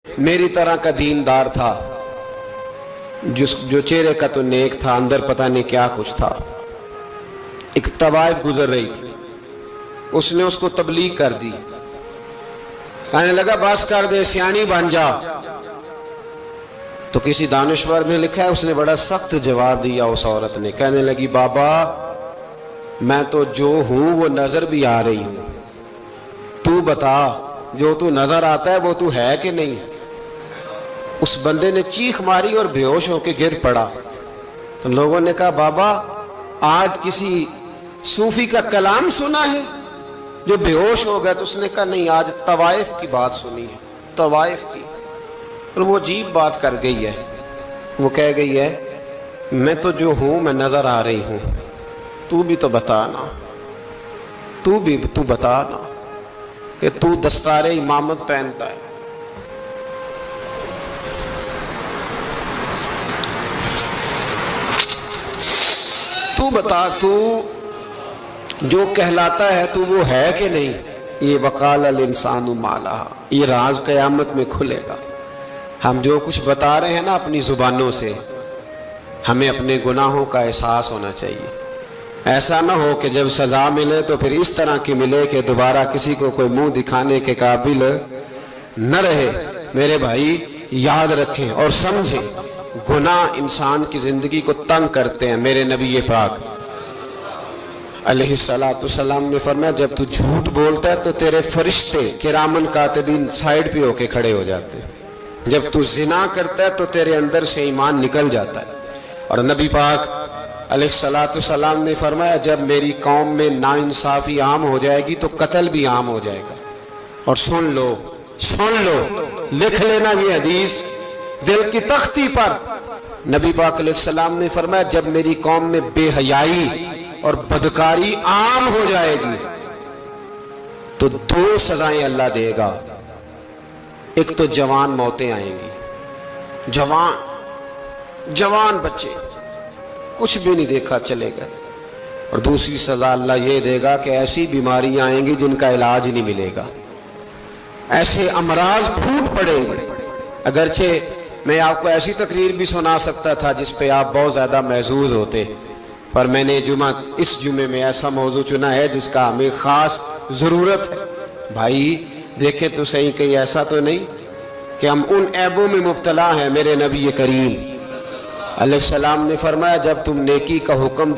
میری طرح کا دیندار تھا، جو چہرے کا تو نیک تھا، اندر پتہ نہیں کیا کچھ تھا۔ ایک طوائف گزر رہی تھی، اس نے اس کو تبلیغ کر دی، کہنے لگا بس کر دے، سیانی بن جا۔ تو کسی دانشور نے لکھا ہے اس نے بڑا سخت جواب دیا اس عورت نے، کہنے لگی بابا میں تو جو ہوں وہ نظر بھی آ رہی ہوں، تو بتا جو تو نظر آتا ہے وہ تو ہے کہ نہیں؟ اس بندے نے چیخ ماری اور بے ہوش ہو کے گر پڑا۔ تو لوگوں نے کہا بابا آج کسی صوفی کا کلام سنا ہے جو بے ہوش ہو گیا؟ تو اس نے کہا نہیں، آج طوائف کی بات سنی ہے، طوائف کی۔ اور وہ عجیب بات کر گئی ہے، وہ کہہ گئی ہے میں تو جو ہوں میں نظر آ رہی ہوں، تو بھی تو بتانا، تو بتانا کہ تو دستار امامت پہنتا ہے۔ تو بتا، تو جو کہلاتا ہے تو وہ ہے کہ نہیں؟ یہ وقال الانسان ما لہا، یہ راز قیامت میں کھلے گا۔ ہم جو کچھ بتا رہے ہیں نا اپنی زبانوں سے، ہمیں اپنے گناہوں کا احساس ہونا چاہیے۔ ایسا نہ ہو کہ جب سزا ملے تو پھر اس طرح کی ملے کہ دوبارہ کسی کو کوئی منہ دکھانے کے قابل نہ رہے۔ میرے بھائی یاد رکھیں اور سمجھیں، گناہ انسان کی زندگی کو تنگ کرتے ہیں۔ میرے نبی پاک علیہ السلام نے فرمایا جب تو جھوٹ بولتا ہے تو تیرے فرشتے کرامن کاتبین سائیڈ پہ ہو کے کھڑے ہو جاتے ہیں، جب تو زنا کرتا ہے تو تیرے اندر سے ایمان نکل جاتا ہے۔ اور نبی پاک علیہ السلام نے فرمایا جب میری قوم میں ناانصافی عام ہو جائے گی تو قتل بھی عام ہو جائے گا۔ اور سن لو، لکھ لینا یہ حدیث دل کی تختی پر۔ نبی پاک علیہ السلام نے فرمایا جب میری قوم میں بے حیائی اور بدکاری عام ہو جائے گی تو دو سزائیں اللہ دے گا۔ ایک تو جوان موتیں آئیں گی، جوان بچے کچھ بھی نہیں دیکھا چلے گئے، اور دوسری سزا اللہ یہ دے گا کہ ایسی بیماریاں آئیں گی جن کا علاج نہیں ملے گا، ایسے امراض پھوٹ پڑیں گے۔ اگرچہ میں آپ کو ایسی تقریر بھی سنا سکتا تھا جس پہ آپ بہت زیادہ محظوظ ہوتے، پر میں نے اس جمعے میں ایسا موضوع چنا ہے جس کا ہمیں خاص ضرورت ہے۔ بھائی دیکھیں تو صحیح کہیں ایسا تو نہیں کہ ہم ان عیبوں میں مبتلا ہیں۔ میرے نبی کریم علیہ السلام نے فرمایا جب تم نیکی کا حکم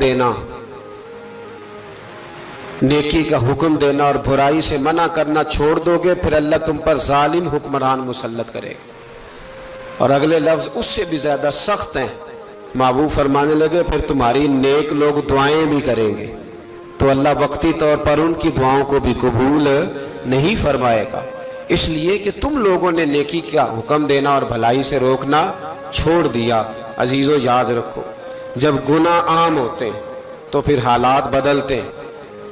دینا اور برائی سے منع کرنا چھوڑ دو گے پھر اللہ تم پر ظالم حکمران مسلط کرے گا۔ اور اگلے لفظ اس سے بھی زیادہ سخت ہیں، محبوب فرمانے لگے پھر تمہاری نیک لوگ دعائیں بھی کریں گے تو اللہ وقتی طور پر ان کی دعاؤں کو بھی قبول نہیں فرمائے گا، اس لیے کہ تم لوگوں نے نیکی کا حکم دینا اور بھلائی سے روکنا چھوڑ دیا۔ عزیزو یاد رکھو جب گناہ عام ہوتے ہیں تو پھر حالات بدلتے ہیں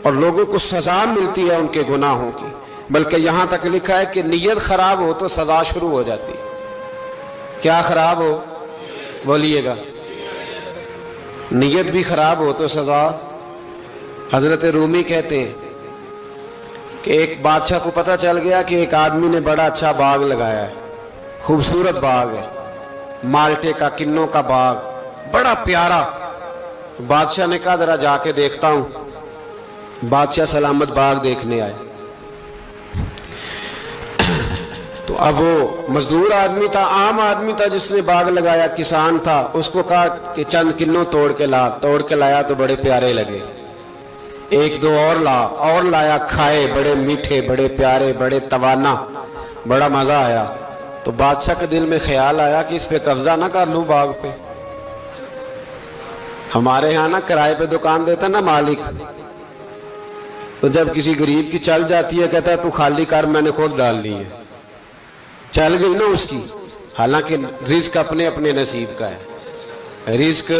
اور لوگوں کو سزا ملتی ہے ان کے گناہوں کی، بلکہ یہاں تک لکھا ہے کہ نیت خراب ہو تو سزا شروع ہو جاتی۔ کیا خراب ہو؟ بولیے گا۔ نیت بھی خراب ہو تو سزا۔ حضرت رومی کہتے ہیں کہ ایک بادشاہ کو پتہ چل گیا کہ ایک آدمی نے بڑا اچھا باغ لگایا ہے، خوبصورت باغ ہے، مالٹے کا کنوں کا باغ، بڑا پیارا۔ بادشاہ نے کہا ذرا جا کے دیکھتا ہوں۔ بادشاہ سلامت باغ دیکھنے آئے تو اب وہ مزدور آدمی تھا، عام آدمی تھا جس نے باغ لگایا، کسان تھا، اس کو کہا کہ چند کنوں توڑ کے لایا تو بڑے پیارے لگے، ایک دو اور لایا، کھائے، بڑے میٹھے، بڑے پیارے، بڑے توانا، بڑا مزہ آیا۔ تو بادشاہ کے دل میں خیال آیا کہ اس پہ قبضہ نہ کر لوں باغ پہ۔ ہمارے ہاں نا کرائے پہ دکان دیتا نا مالک، تو جب کسی غریب کی چل جاتی ہے کہتا ہے تو خالی کر، میں نے خود ڈال لی ہے، چل گئی نا اس کی۔ حالانکہ رزق اپنے اپنے نصیب کا ہے، رزق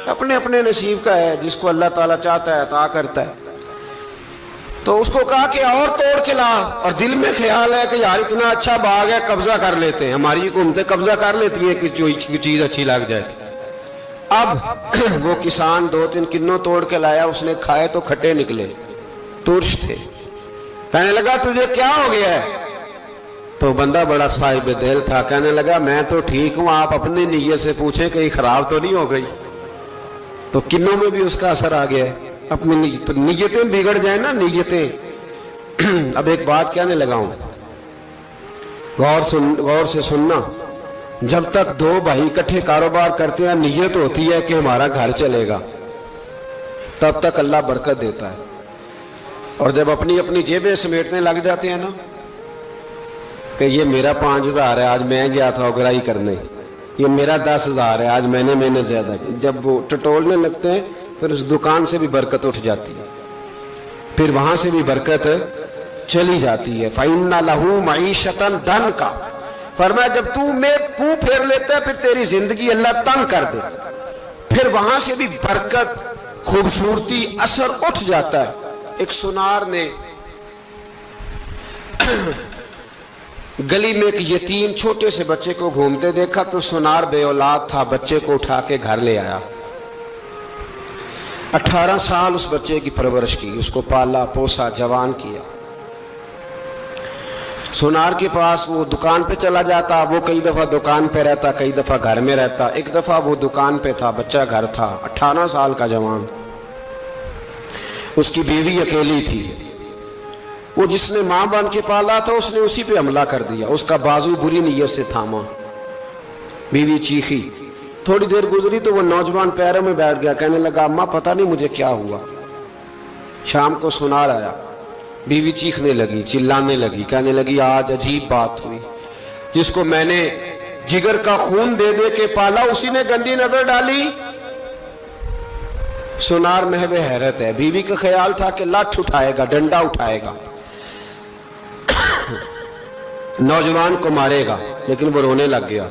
اپنے اپنے نصیب کا ہے، جس کو اللہ تعالیٰ چاہتا ہے عطا کرتا ہے۔ تو اس کو کہا کہ اور توڑ کے لا، اور دل میں خیال ہے کہ یار اتنا اچھا باغ ہے قبضہ کر لیتے ہیں، ہماری حکومتیں قبضہ کر لیتی ہیں کہ کوئی چیز اچھی لگ جائے۔ اب وہ کسان 2-3 کنوں توڑ کے لایا، اس نے کھائے تو کھٹے نکلے، ترش تھے۔ کہنے لگا تجھے کیا ہو گیا ہے؟ تو بندہ بڑا صاحب دل تھا، کہنے لگا میں تو ٹھیک ہوں، آپ اپنی نیت سے پوچھیں کہیں خراب تو نہیں ہو گئی؟ تو کنوں میں بھی اس کا اثر آ گیا ہے، اپنی نیتیں بگڑ جائیں نا، نیتیں۔ اب ایک بات کہنے لگا ہوں، غور سے سننا، جب تک دو بھائی اکٹھے کاروبار کرتے ہیں نیت ہوتی ہے کہ ہمارا گھر چلے گا، تب تک اللہ برکت دیتا ہے، اور جب اپنی اپنی جیبیں سمیٹنے لگ جاتے ہیں نا کہ یہ میرا 5,000 ہے، آج میں گیا تھا اگرائی کرنے، یہ میرا 10,000 ہے، آج میں نے زیادہ کی، جب وہ ٹٹولنے لگتے ہیں پھر اس دکان سے بھی برکت اٹھ جاتی ہے، پھر وہاں سے بھی برکت چلی جاتی ہے۔ فَإِنَّ لَهُ مَعِيشَةً ضَنْكَ، فرمایا جب تو میں منہ پھیر لیتا ہے پھر تیری زندگی اللہ تنگ کر دے، پھر وہاں سے بھی برکت، خوبصورتی، اثر اٹھ جاتا ہے۔ ایک سونار نے گلی میں ایک یتیم چھوٹے سے بچے کو گھومتے دیکھا تو سونار بے اولاد تھا، بچے کو اٹھا کے گھر لے آیا، 18 سال اس بچے کی پرورش کی، اس کو پالا پوسا جوان کیا۔ سونار کے پاس وہ دکان پہ چلا جاتا، وہ کئی دفعہ دکان پہ رہتا، کئی دفعہ گھر میں رہتا۔ ایک دفعہ وہ دکان پہ تھا، بچہ گھر تھا، 18 سال کا جوان، اس کی بیوی اکیلی تھی، وہ جس نے ماں بن کے پالا تھا اس نے اسی پہ حملہ کر دیا، اس کا بازو بری نیت سے تھاما، بیوی چیخی، تھوڑی دیر گزری تو وہ نوجوان پیروں میں بیٹھ گیا، کہنے لگا اماں پتہ نہیں مجھے کیا ہوا۔ شام کو سونار آیا، بیوی چیخنے لگی، چلانے لگی، کہنے لگی آج عجیب بات ہوئی، جس کو میں نے جگر کا خون دے دے کے پالا اسی نے گندی نظر ڈالی۔ سونار محو حیرت ہے، بیوی کا خیال تھا کہ لٹھ اٹھائے گا، ڈنڈا اٹھائے گا، نوجوان کو مارے گا، لیکن وہ رونے لگ گیا۔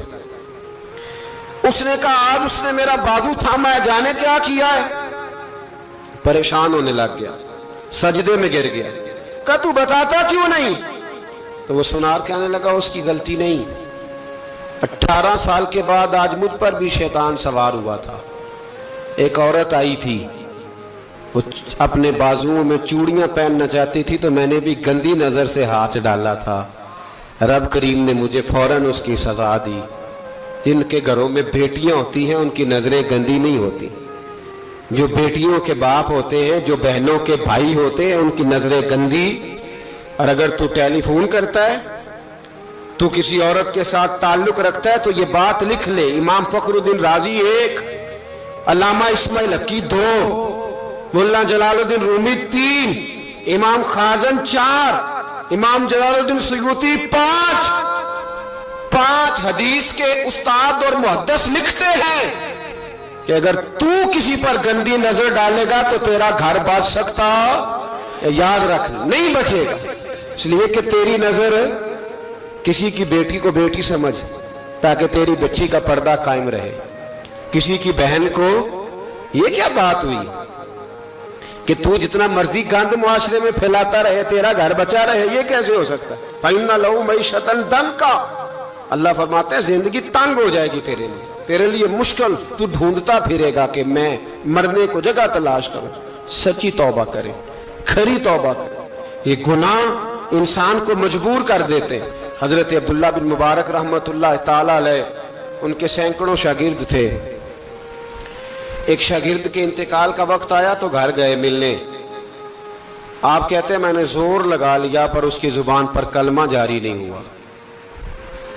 اس نے کہا آج اس نے میرا بازو تھاما ہے، جانے کیا کیا ہے؟ پریشان ہونے لگ گیا، سجدے میں گر گیا، کہا تو بتاتا کیوں نہیں؟ تو وہ سونار کہنے لگا اس کی غلطی نہیں، 18 سال کے بعد آج مجھ پر بھی شیطان سوار ہوا تھا۔ ایک عورت آئی تھی، وہ اپنے بازوؤں میں چوڑیاں پہننا چاہتی تھی تو میں نے بھی گندی نظر سے ہاتھ ڈالا تھا، رب کریم نے مجھے فوراً اس کی سزا دی۔ جن کے گھروں میں بیٹیاں ہوتی ہیں ان کی نظریں گندی نہیں ہوتی، جو بیٹیوں کے باپ ہوتے ہیں، جو بہنوں کے بھائی ہوتے ہیں، ان کی نظریں گندی۔ اور اگر تو ٹیلی فون کرتا ہے، تو کسی عورت کے ساتھ تعلق رکھتا ہے تو یہ بات لکھ لے، امام فخر الدین رازی 1، علامہ اسماعیل حقی 2، مولانا جلال الدین رومی 3، امام خازن 4، امام جلال الدین سیوطی 5 حدیث کے استاد اور محدث لکھتے ہیں کہ اگر تو کسی پر گندی نظر ڈالے گا تو تیرا گھر بچ سکتا، یاد رکھ نہیں بچے گا، اس لیے کہ تیری نظر کسی کی بیٹی کو بیٹی سمجھ تاکہ تیری بچی کا پردہ قائم رہے، کسی کی بہن کو، یہ کیا بات ہوئی کہ تو جتنا مرضی گند معاشرے میں پھیلاتا رہے تیرا گھر بچا رہے، یہ کیسے ہو سکتا ہے؟ فَإِنَّ لَهُ مَعِيشَةً ضَنْكَ، اللہ فرماتا ہے زندگی تنگ ہو جائے گی تیرے لیے مشکل، تو ڈھونڈتا پھرے گا کہ میں مرنے کو جگہ تلاش کروں۔ سچی توبہ کرے، کھری توبہ کرے، یہ گناہ انسان کو مجبور کر دیتے۔ حضرت عبداللہ بن مبارک رحمت اللہ تعالی علیہ، ان کے سینکڑوں شاگرد تھے، ایک شاگرد کے انتقال کا وقت آیا تو گھر گئے ملنے، آپ کہتے ہیں میں نے زور لگا لیا پر اس کی زبان پر کلمہ جاری نہیں ہوا،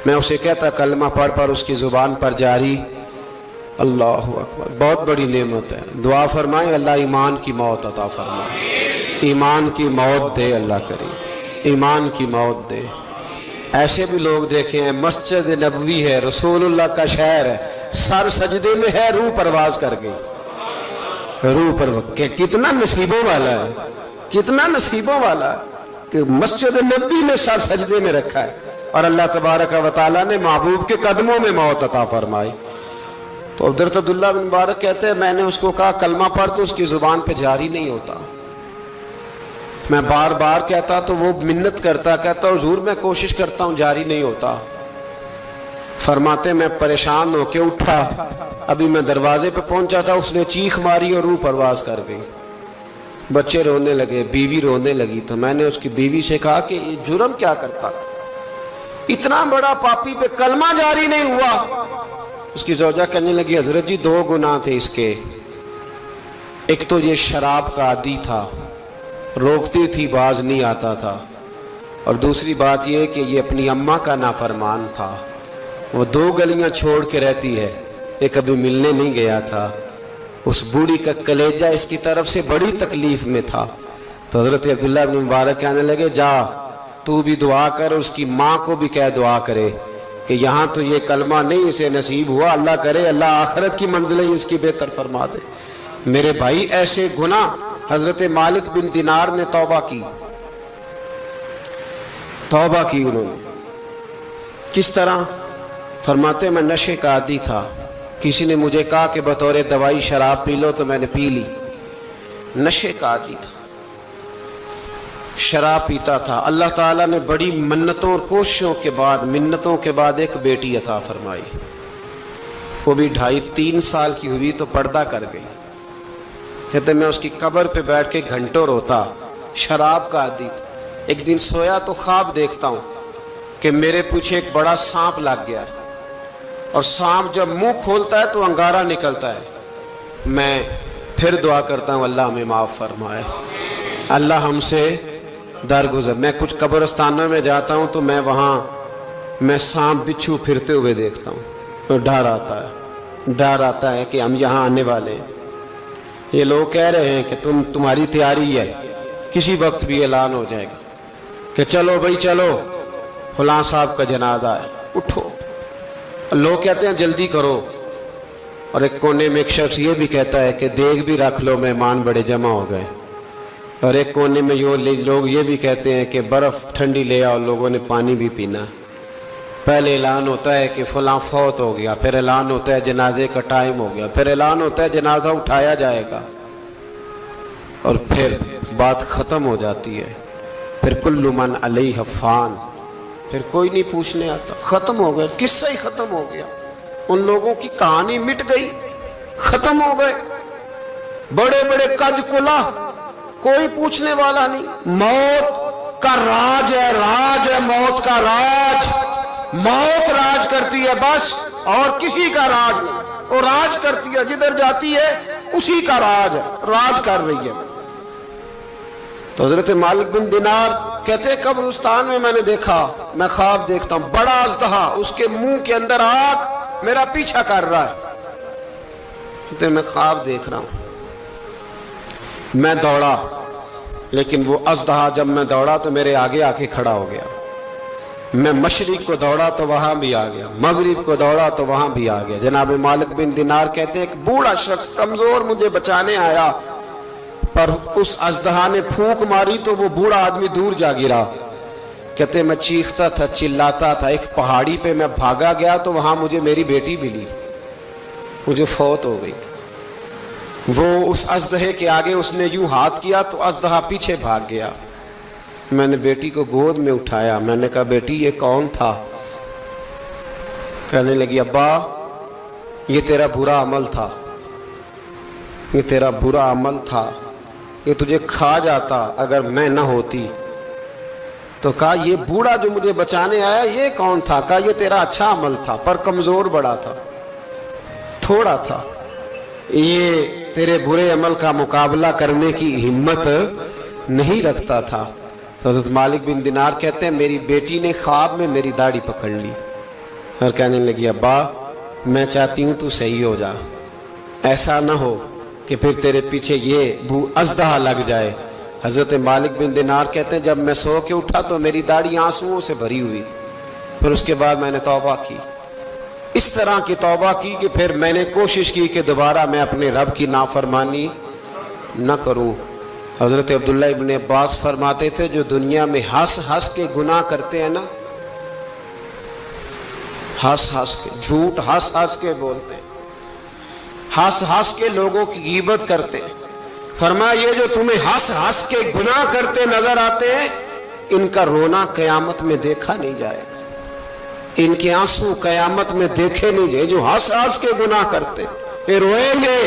میں اسے کہتا کلمہ پڑھ پر اس کی زبان پر جاری، اللہ اکبر، بہت بڑی نعمت ہے، دعا فرمائیں اللہ ایمان کی موت عطا فرمائے، ایمان کی موت دے اللہ کریم، ایمان کی موت دے۔ ایسے بھی لوگ دیکھے ہیں، مسجد نبوی ہے، رسول اللہ کا شہر ہے، سر سجدے میں ہے، روح پرواز کر گئی، روح پرواز، کتنا نصیبوں والا ہے، کتنا نصیبوں والا ہے کہ مسجد نبوی میں سر سجدے میں رکھا ہے، اور اللہ تبارک و تعالیٰ نے محبوب کے قدموں میں موت عطا فرمائی۔ تو حضرت عبداللہ بن مبارک کہتے ہیں میں نے اس کو کہا کلمہ پڑھ تو اس کی زبان پہ جاری نہیں ہوتا، میں بار بار کہتا تو وہ منت کرتا، کہتا حضور میں کوشش کرتا ہوں جاری نہیں ہوتا۔ فرماتے میں پریشان ہو کے اٹھا، ابھی میں دروازے پہ پہنچا تھا اس نے چیخ ماری اور روح پرواز کر گئی، بچے رونے لگے، بیوی رونے لگی، تو میں نے اس کی بیوی سے کہا کہ یہ جرم کیا کرتا، اتنا بڑا پاپی پہ کلمہ جاری نہیں ہوا۔ اس کی زوجہ کہنے لگی حضرت جی 2 گناہ تھے اس کے، ایک تو یہ شراب کا عادی تھا، روکتی تھی باز نہیں آتا تھا، اور دوسری بات یہ کہ یہ اپنی اماں کا نافرمان تھا، وہ 2 گلیاں چھوڑ کے رہتی ہے، یہ کبھی ملنے نہیں گیا تھا۔ اس بوڑھی کا کلیجہ اس کی طرف سے بڑی تکلیف میں تھا۔ تو حضرت عبداللہ بن مبارک کہنے لگے جا تو بھی دعا کر، اس کی ماں کو بھی کہہ دعا کرے کہ یہاں تو یہ کلمہ نہیں اسے نصیب ہوا، اللہ کرے اللہ آخرت کی منزلیں اس کی بہتر فرما دے۔ میرے بھائی ایسے گناہ حضرت مالک بن دینار نے توبہ کی انہوں نے۔ کس طرح؟ فرماتے میں نشے کا عادی تھا، کسی نے مجھے کہا کہ بطور دوائی شراب پی لو تو میں نے پی لی، نشے کا عادی تھا، شراب پیتا تھا۔ اللہ تعالیٰ نے بڑی منتوں اور کوششوں کے بعد ایک بیٹی عطا فرمائی، وہ بھی 2.5-3 سال کی ہوئی تو پردہ کر گئی۔ کہتے میں اس کی قبر پہ بیٹھ کے گھنٹوں روتا، شراب کا عادی تھا۔ ایک دن سویا تو خواب دیکھتا ہوں کہ میرے پیچھے ایک بڑا سانپ لگ گیا، اور سانپ جب منہ کھولتا ہے تو انگارہ نکلتا ہے۔ میں پھر دعا کرتا ہوں اللہ ہمیں معاف فرمائے، اللہ ہم سے درگزر۔ میں کچھ قبرستانوں میں جاتا ہوں تو میں سانپ بچھو پھرتے ہوئے دیکھتا ہوں، تو ڈر آتا ہے کہ ہم یہاں آنے والے ہیں۔ یہ لوگ کہہ رہے ہیں کہ تمہاری تیاری ہے، کسی وقت بھی اعلان ہو جائے گا کہ چلو بھائی چلو فلاں صاحب کا جنازہ ہے، اٹھو۔ لوگ کہتے ہیں جلدی کرو، اور ایک کونے میں ایک شخص یہ بھی کہتا ہے کہ دیگ بھی رکھ لو مہمان بڑے جمع ہو گئے، اور ایک کونے میں لوگ یہ بھی کہتے ہیں کہ برف ٹھنڈی لے آؤ، لوگوں نے پانی بھی پینا۔ پہلے اعلان ہوتا ہے کہ فلاں فوت ہو گیا، پھر اعلان ہوتا ہے جنازے کا ٹائم ہو گیا، پھر اعلان ہوتا ہے جنازہ اٹھایا جائے گا، اور پھر بات ختم ہو جاتی ہے۔ پھر کل من علیہ فان، پھر کوئی نہیں پوچھنے آتا، ختم ہو گئے، قصہ ہی ختم ہو گیا، ان لوگوں کی کہانی مٹ گئی، ختم ہو گئے۔ بڑے بڑے قد کلا، کوئی پوچھنے والا نہیں۔ موت کا راج ہے موت کا راج، موت راج کرتی ہے بس، اور کسی کا راج نہیں، وہ راج کرتی ہے، جدھر جاتی ہے اسی کا راج ہے، راج کر رہی ہے۔ تو حضرت مالک بن دینار کہتے قبرستان میں میں نے دیکھا، میں خواب دیکھتا ہوں بڑا اژدہا، اس کے منہ کے اندر آگ میرا پیچھا کر رہا ہے۔ کہتے میں خواب دیکھ رہا ہوں، میں دوڑا، لیکن وہ اژدہا جب میں دوڑا تو میرے آگے آ کے کھڑا ہو گیا۔ میں مشرق کو دوڑا تو وہاں بھی آ گیا، مغرب کو دوڑا تو وہاں بھی آ گیا۔ جناب مالک بن دینار کہتے ہیں ایک بوڑھا شخص کمزور مجھے بچانے آیا، پر اس اژدہا نے پھونک ماری تو وہ بوڑھا آدمی دور جا گرا۔ کہتے میں چیختا تھا، چلاتا تھا، ایک پہاڑی پہ میں بھاگا گیا تو وہاں مجھے میری بیٹی ملی، مجھے فوت ہو گئی۔ وہ اس اژدہے کے آگے اس نے یوں ہاتھ کیا تو اژدہا پیچھے بھاگ گیا۔ میں نے بیٹی کو گود میں اٹھایا، میں نے کہا بیٹی یہ کون تھا؟ کہنے لگی ابا یہ تیرا برا عمل تھا، یہ تیرا برا عمل تھا، یہ تجھے کھا جاتا اگر میں نہ ہوتی۔ تو کہا یہ بوڑھا جو مجھے بچانے آیا یہ کون تھا؟ کہا یہ تیرا اچھا عمل تھا، پر کمزور بڑا تھا، تھوڑا تھا، یہ تیرے برے عمل کا مقابلہ کرنے کی ہمت نہیں رکھتا تھا۔ تو حضرت مالک بن دینار کہتے ہیں میری بیٹی نے خواب میں میری داڑھی پکڑ لی اور کہنے لگی ابا میں چاہتی ہوں تو صحیح ہو جا، ایسا نہ ہو کہ پھر تیرے پیچھے یہ اژدہا لگ جائے۔ حضرت مالک بن دینار کہتے ہیں جب میں سو کے اٹھا تو میری داڑھی آنسوؤں سے بھری ہوئی، پھر اس کے بعد میں نے توبہ کی، اس طرح کی توبہ کی کہ پھر میں نے کوشش کی کہ دوبارہ میں اپنے رب کی نافرمانی نہ کروں۔ حضرت عبداللہ ابن عباس فرماتے تھے جو دنیا میں ہنس ہنس کے گناہ کرتے ہیں نا، ہنس ہنس کے جھوٹ ہنس ہنس کے بولتے ہیں، ہنس ہنس کے لوگوں کی غیبت کرتے ہیں، فرمایا یہ جو تمہیں ہنس ہنس کے گناہ کرتے نظر آتے ہیں ان کا رونا قیامت میں دیکھا نہیں جائے گا، ان کے آنسو قیامت میں دیکھے نہیں جائے۔ جو ہنس ہنس کے گناہ کرتے یہ روئیں گے،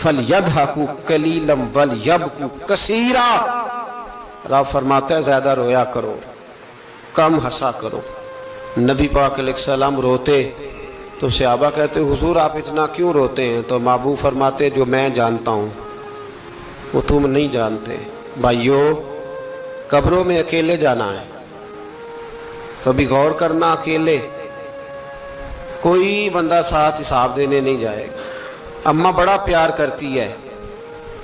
فَلْيَضْحَكُوا قَلِيلًا وَلْيَبْكُوا كَثِيرًا۔ رب فرماتا ہے زیادہ رویا کرو، کم ہنسا کرو۔ نبی پاک علیہ السلام روتے تو صحابہ کہتے حضور آپ اتنا کیوں روتے ہیں؟ تو محبوب فرماتے جو میں جانتا ہوں وہ تم نہیں جانتے۔ بھائیو، قبروں میں اکیلے جانا ہے، کبھی غور کرنا، اکیلے، کوئی بندہ ساتھ حساب دینے نہیں جائے گا۔ اماں بڑا پیار کرتی ہے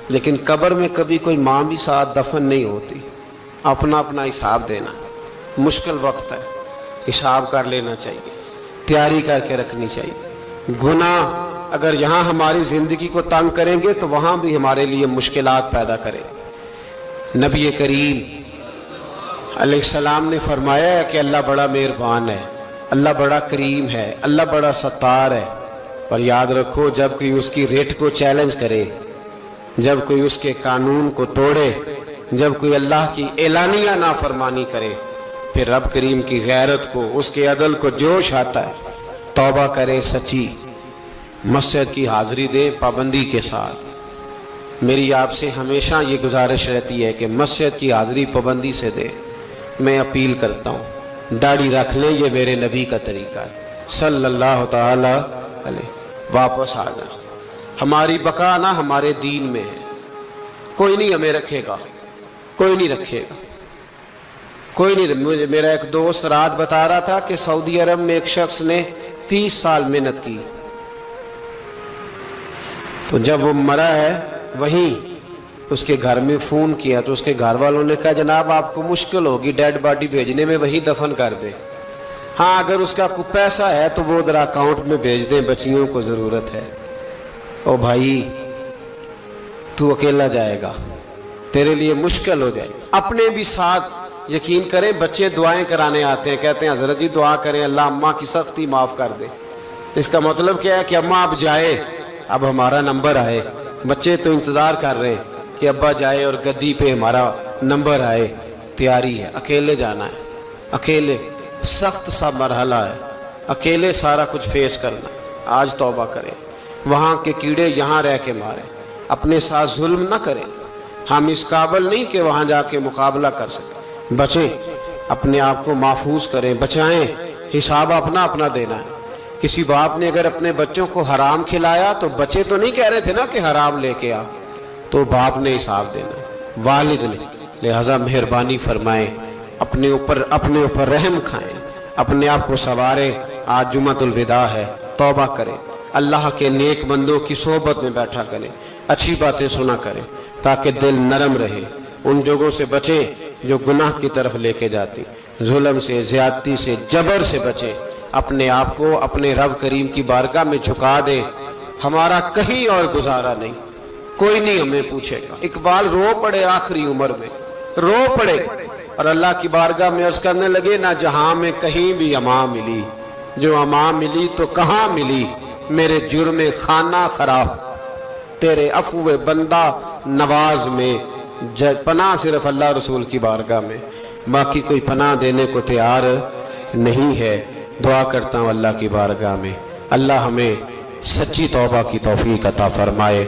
لیکن قبر میں کبھی کوئی ماں بھی ساتھ دفن نہیں ہوتی، اپنا اپنا حساب دینا، مشکل وقت ہے، حساب کر لینا چاہیے، تیاری کر کے رکھنی چاہیے۔ گناہ اگر یہاں ہماری زندگی کو تنگ کریں گے تو وہاں بھی ہمارے لیے مشکلات پیدا کریں۔ نبی کریم علیہ السلام نے فرمایا ہے کہ اللہ بڑا مہربان ہے، اللہ بڑا کریم ہے، اللہ بڑا ستار ہے، پر یاد رکھو جب کوئی اس کی ریٹ کو چیلنج کرے، جب کوئی اس کے قانون کو توڑے، جب کوئی اللہ کی اعلانیہ نافرمانی کرے، پھر رب کریم کی غیرت کو، اس کے عدل کو جوش آتا ہے، توبہ کرے سچی، مسجد کی حاضری دے پابندی کے ساتھ۔ میری آپ سے ہمیشہ یہ گزارش رہتی ہے کہ مسجد کی حاضری پابندی سے دے۔ میں اپیل کرتا ہوں داڑھی رکھ لیں، یہ میرے نبی کا طریقہ ہے صلی اللہ تعالی علیہ۔ واپس آ جائیں، ہماری بقا نہ ہمارے دین میں ہے، کوئی نہیں ہمیں رکھے گا، کوئی نہیں رکھے گا، کوئی نہیں۔ میرا ایک دوست رات بتا رہا تھا کہ سعودی عرب میں ایک شخص نے 30 سال محنت کی، تو جب وہ مرا ہے وہیں اس کے گھر میں فون کیا تو اس کے گھر والوں نے کہا جناب آپ کو مشکل ہوگی ڈیڈ باڈی بھیجنے میں، وہیں دفن کر دیں۔ ہاں اگر اس کا کوئی پیسہ ہے تو وہ ذرا اکاؤنٹ میں بھیج دیں، بچیوں کو ضرورت ہے۔ او بھائی تو اکیلا جائے گا، تیرے لیے مشکل ہو جائے۔ اپنے بھی ساتھ یقین کریں، بچے دعائیں کرانے آتے ہیں، کہتے ہیں حضرت جی دعا کریں اللہ اماں کی سختی معاف کر دے۔ اس کا مطلب کیا ہے کہ اماں اب جائے، اب ہمارا نمبر آئے۔ بچے تو انتظار کر رہے ہیں کہ ابا جائے اور گدی پہ ہمارا نمبر آئے۔ تیاری ہے، اکیلے جانا ہے، اکیلے، سخت سا مرحلہ ہے، اکیلے سارا کچھ فیس کرنا۔ آج توبہ کریں، وہاں کے کیڑے یہاں رہ کے ماریں، اپنے ساتھ ظلم نہ کریں۔ ہم اس قابل نہیں کہ وہاں جا کے مقابلہ کر سکیں۔ بچیں، اپنے آپ کو محفوظ کریں، بچائیں، حساب اپنا اپنا دینا ہے۔ کسی باپ نے اگر اپنے بچوں کو حرام کھلایا تو بچے تو نہیں کہہ رہے تھے نا کہ حرام لے کے آ، تو باپ نے حساب دینا ہے، والد نے۔ لہذا مہربانی فرمائیں، اپنے اوپر رحم کھائیں، اپنے آپ کو سنواریں۔ آج جمعۃ الوداع ہے، توبہ کریں، اللہ کے نیک بندوں کی صحبت میں بیٹھا کریں، اچھی باتیں سنا کریں تاکہ دل نرم رہے۔ ان جگہوں سے بچیں جو گناہ کی طرف لے کے جاتی، ظلم سے، زیادتی سے، جبر سے بچیں۔ اپنے آپ کو اپنے رب کریم کی بارگاہ میں جھکا دیں۔ ہمارا کہیں اور گزارا نہیں، کوئی نہیں ہمیں پوچھے گا۔ اقبال رو پڑے آخری عمر میں، رو پڑے اور اللہ کی بارگاہ میں عرض کرنے لگے نہ جہاں میں کہیں بھی امان ملی، جو امان ملی تو کہاں ملی، میرے جرم خانہ خراب، تیرے عفو بندہ نواز میں۔ پناہ صرف اللہ رسول کی بارگاہ میں، باقی کوئی پناہ دینے کو تیار نہیں ہے۔ دعا کرتا ہوں اللہ کی بارگاہ میں اللہ ہمیں سچی توبہ کی توفیق عطا فرمائے۔